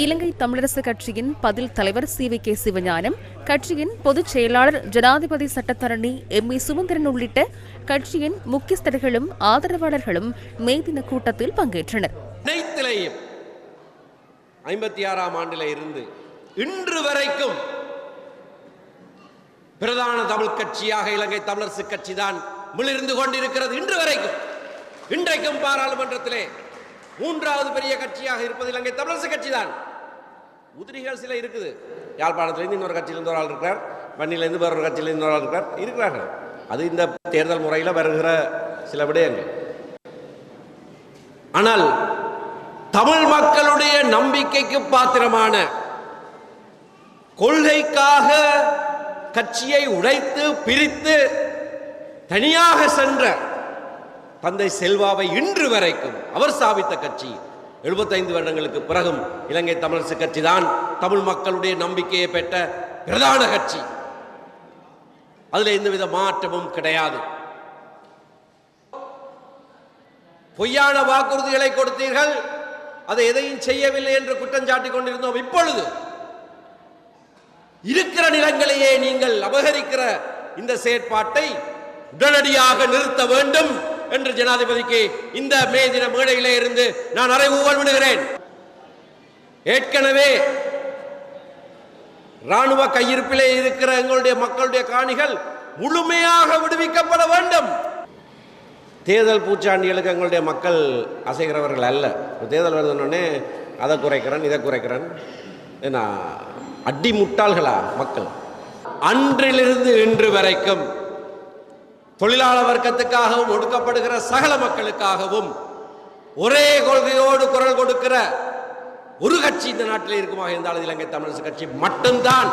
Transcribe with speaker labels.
Speaker 1: இலங்கை தமிழரசு கட்சியின் பதில் தலைவர் சி.வி.கே. சிவஞானம், கட்சியின் பொதுச் செயலாளர் ஜனாதிபதி சட்டத்தரணி எம்.ஏ. சுமந்திரன் உள்ளிட்ட கட்சியின் முக்கியஸ்தர்களும் ஆதரவாளர்களும் மே தின கூட்டத்தில் பங்கேற்றனர்.
Speaker 2: 56ஆம் ஆண்டில் இருந்து இன்று வரைக்கும் பிரதான தமிழ் கட்சியாக இலங்கை தமிழரசு கட்சி தான் மிளிர்ந்து கொண்டிருக்கிறது. இன்று வரைக்கும் இன்றைக்கும் பாராளுமன்றத்திலே மூன்றாவது பெரிய கட்சியாக இருப்பது இலங்கை தமிழரசு கட்சி தான். உதிரிகள் சில இருக்குது. யாழ்ப்பாணத்திலிருந்து இன்னொரு கட்சியிலிருந்து ஒரு ஆள் இருக்கிறார், வன்னியிலிருந்து வேறொரு கட்சியிலிருந்து இன்னொரு ஆள் இருக்கிறார்கள். அது இந்த தேர்தல் முறையில் வருகிற சில விடயங்கள். ஆனால் தமிழ் மக்களுடைய நம்பிக்கைக்கு பாத்திரமான, கொள்கைக்காக கட்சியை உடைத்து பிரித்து தனியாக சென்ற தந்தை செல்வாவை இன்று வரைக்கும் அவர் ஸ்தாபித்த கட்சி 75 வருடங்களுக்கு பிறகும் இலங்கை தமிழரசு கட்சி தான் தமிழ் மக்களுடைய நம்பிக்கையை பெற்ற பிரதான கட்சி. அதுல எந்தவித மாற்றமும் கிடையாது. பொய்யான வாக்குறுதிகளை கொடுத்தீர்கள், அதை எதையும் செய்யவில்லை என்று குற்றம் சாட்டிக் கொண்டிருந்தோம். இப்பொழுது இருக்கிற நிலங்களையே நீங்கள் அபகரிக்கிற இந்த செயற்பாட்டை உடனடியாக நிறுத்த வேண்டும் என்று ஜனாதிபதிக்கு இந்த மே தின மேடையிலே இருந்து நான் அறைகூவல் விடுகிறேன். ஏற்கனவே ராணுவ கையிருப்பிலே இருக்கிற எங்களுடைய மக்களுடைய காணிகள் முழுமையாக விடுவிக்கப்பட வேண்டும். தேர்தல் பூச்சாண்டிகளுக்கு எங்களுடைய மக்கள் அசைகிறவர்கள் அல்ல. தேர்தல் வருதுன்னொடனே அதை குறைக்கிறேன் இதை குறைக்கிறேன், ஏன்னா அடி முட்டாள்களா மக்கள்? அன்றிலிருந்து இன்று வரைக்கும் தொழிலாளர் வர்க்கத்துக்காகவும் ஒடுக்கப்படுகிற சகல மக்களுக்காகவும் ஒரே கொள்கையோடு குரல் கொடுக்கிற ஒரு கட்சி இந்த நாட்டில் இருக்குமாக இருந்தால் இலங்கை தமிழரசு கட்சி மட்டும்தான்.